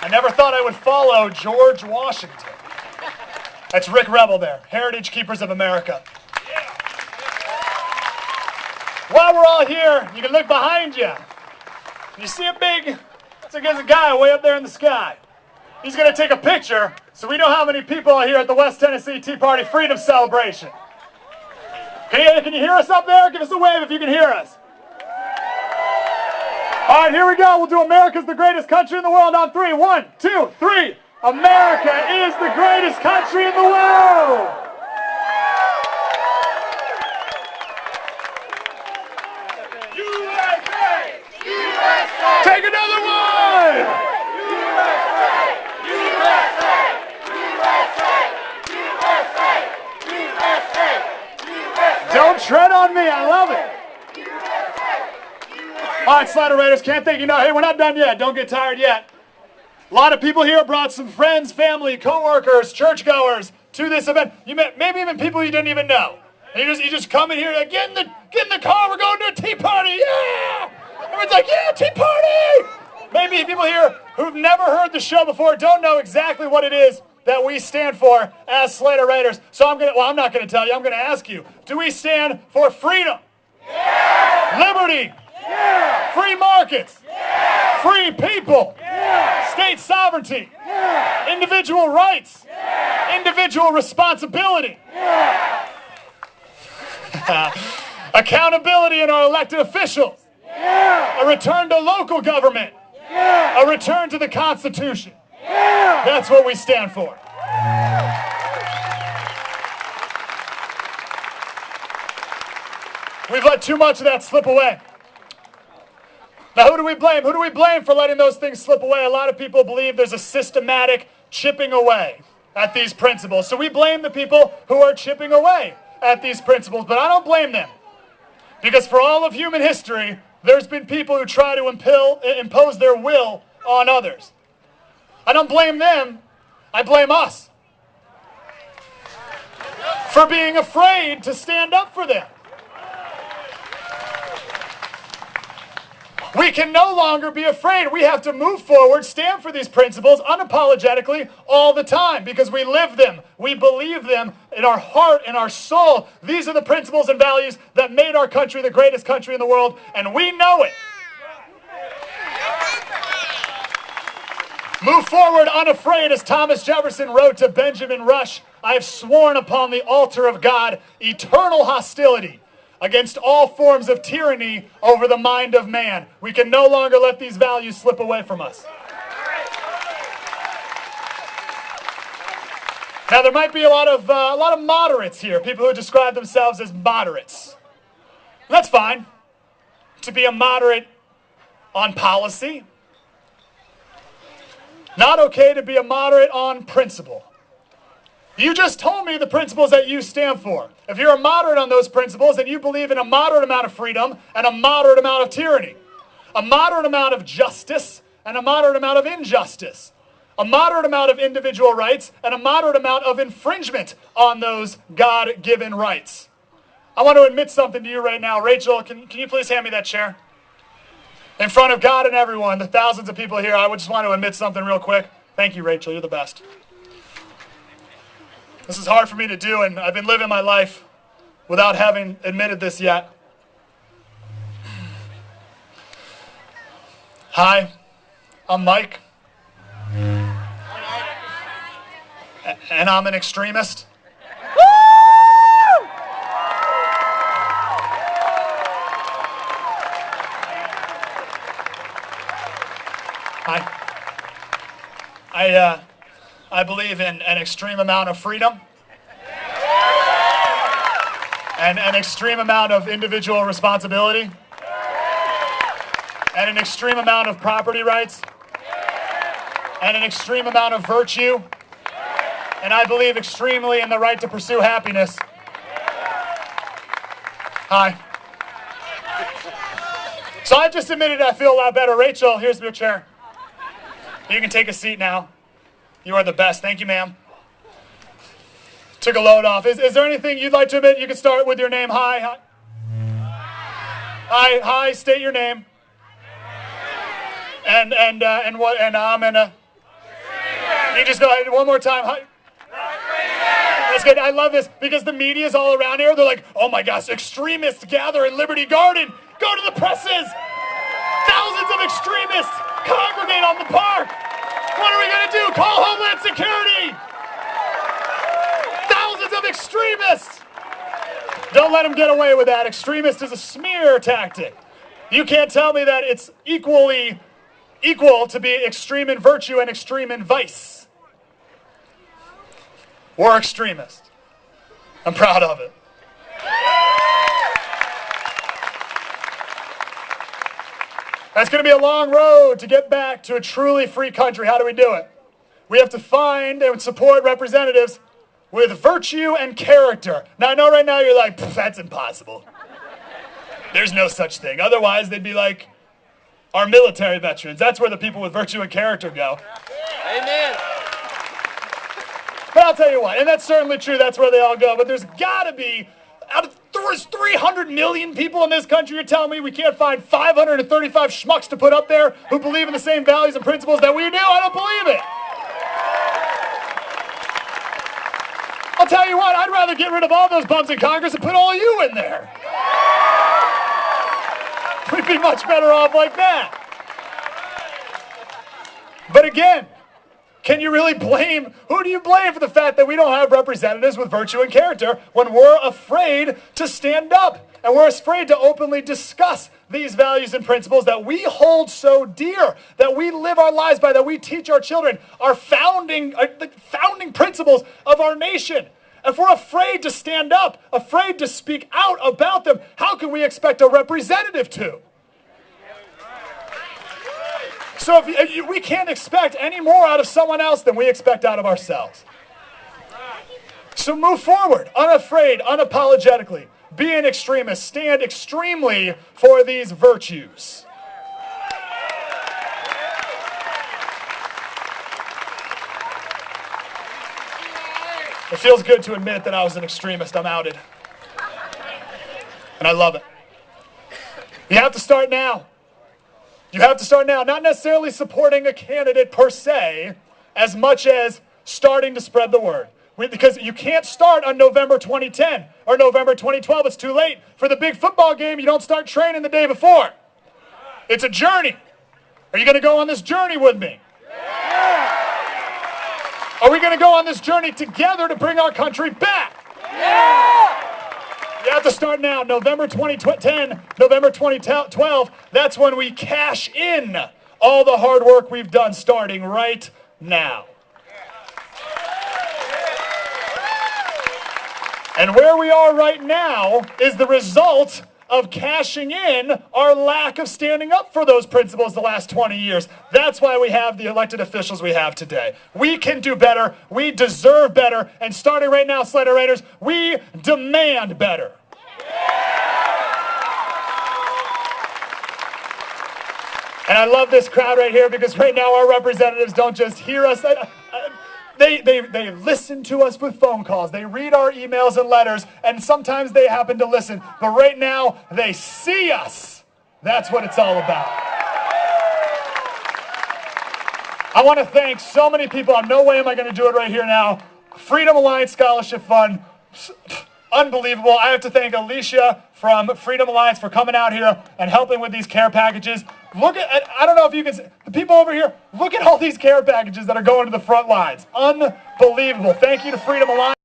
I never thought I would follow George Washington. That's Rick Rebel there, Heritage Keepers of America. While we're all here, you can look behind you. You see there's a guy way up there in the sky. He's going to take a picture so we know how many people are here at the West Tennessee Tea Party Freedom Celebration. Can you hear us up there? Give us a wave if you can hear us. All right, here we go. We'll do America's the greatest country in the world on 3. 1, 2, 3. America is the greatest country in the world. USA! USA! Take another one! USA! USA! USA! USA! USA! Don't tread on me. I love it. All right, Slider Raiders, can't thank you. No, hey, we're not done yet. Don't get tired yet. A lot of people here brought some friends, family, co-workers, churchgoers to this event. Maybe even people you didn't even know. And you just come in here, like, get in the car, we're going to a tea party, yeah! Everyone's like, yeah, tea party! Maybe people here who've never heard the show before don't know exactly what it is that we stand for as Slater Raiders. So I'm not going to tell you, I'm going to ask you, do we stand for freedom? Yeah! Liberty? Yeah! Free markets? Yeah! Free people? Yeah! State sovereignty? Yeah! Individual rights? Yeah! Individual responsibility? Yeah! Accountability in our elected officials? Yeah! A return to local government? Yeah! A return to the Constitution? Yeah! That's what we stand for. We've let too much of that slip away. Now, who do we blame? Who do we blame for letting those things slip away? A lot of people believe there's a systematic chipping away at these principles. So we blame the people who are chipping away at these principles, but I don't blame them. Because for all of human history, there's been people who try to impose their will on others. I don't blame them, I blame us for being afraid to stand up for them. We can no longer be afraid. We have to move forward, stand for these principles unapologetically all the time because we live them. We believe them in our heart and our soul. These are the principles and values that made our country the greatest country in the world, and we know it. Move forward unafraid, as Thomas Jefferson wrote to Benjamin Rush. I have sworn upon the altar of God eternal hostility against all forms of tyranny over the mind of man. We can no longer let these values slip away from us. Now, there might be a lot of moderates here, people who describe themselves as moderates. That's fine. To be a moderate on policy. Not okay to be a moderate on principle. You just told me the principles that you stand for. If you're a moderate on those principles, then you believe in a moderate amount of freedom and a moderate amount of tyranny. A moderate amount of justice and a moderate amount of injustice. A moderate amount of individual rights and a moderate amount of infringement on those God-given rights. I want to admit something to you right now. Rachel, can you please hand me that chair? In front of God and everyone, the thousands of people here, I would just want to admit something real quick. Thank you, Rachel. You're the best. This is hard for me to do, and I've been living my life without having admitted this yet. Hi, I'm Mike. And I'm an extremist. I believe in an extreme amount of freedom and an extreme amount of individual responsibility and an extreme amount of property rights and an extreme amount of virtue, and I believe extremely in the right to pursue happiness. Hi. So I just admitted I feel a lot better. Rachel, here's your chair. You can take a seat now. You are the best. Thank you, ma'am. Took a load off. Is there anything you'd like to admit? You can start with your name. Hi. Hi. State your name. And I'm You just go ahead one more time. That's good. I love this because the media is all around here. They're like, oh my gosh, extremists gather in Liberty Garden. Go to the presses. Thousands of extremists congregate on the park. What are we going to do? Call Homeland Security. Thousands of extremists. Don't let them get away with that. Extremist is a smear tactic. You can't tell me that it's equal to be extreme in virtue and extreme in vice. We're extremists. I'm proud of it. That's going to be a long road to get back to a truly free country. How do we do it? We have to find and support representatives with virtue and character. Now, I know right now you're like, that's impossible. There's no such thing. Otherwise, they'd be like our military veterans. That's where the people with virtue and character go. Amen. But I'll tell you what, and that's certainly true. That's where they all go. But there's got to be, out of 300 million people in this country, you're telling me we can't find 535 schmucks to put up there who believe in the same values and principles that we do? I don't believe it. I'll tell you what, I'd rather get rid of all those bums in Congress and put all you in there. We'd be much better off like that. But again, can you really blame, who do you blame for the fact that we don't have representatives with virtue and character when we're afraid to stand up and we're afraid to openly discuss these values and principles that we hold so dear, that we live our lives by, that we teach our children, the founding principles of our nation? If we're afraid to stand up, afraid to speak out about them, how can we expect a representative to? So we can't expect any more out of someone else than we expect out of ourselves. So move forward, unafraid, unapologetically. Be an extremist. Stand extremely for these virtues. It feels good to admit that I was an extremist. I'm outed. And I love it. You have to start now. You have to start now, not necessarily supporting a candidate per se, as much as starting to spread the word. Because you can't start on November 2010 or November 2012. It's too late. For the big football game, you don't start training the day before. It's a journey. Are you going to go on this journey with me? Yeah. Are we going to go on this journey together to bring our country back? Yeah. You have to start now. November 2010, November 2012, that's when we cash in all the hard work we've done starting right now. And where we are right now is the result of cashing in our lack of standing up for those principles the last 20 years. That's why we have the elected officials we have today. We can do better. We deserve better. And starting right now, Slater Raiders, we demand better. And I love this crowd right here because right now our representatives don't just hear us. They listen to us with phone calls. They read our emails and letters, and sometimes they happen to listen. But right now, they see us. That's what it's all about. I want to thank so many people. No way am I going to do it right here now. Freedom Alliance Scholarship Fund. Unbelievable. I have to thank Alicia from Freedom Alliance for coming out here and helping with these care packages. Look at, I don't know if you can see, the people over here, look at all these care packages that are going to the front lines. Unbelievable. Thank you to Freedom Alliance.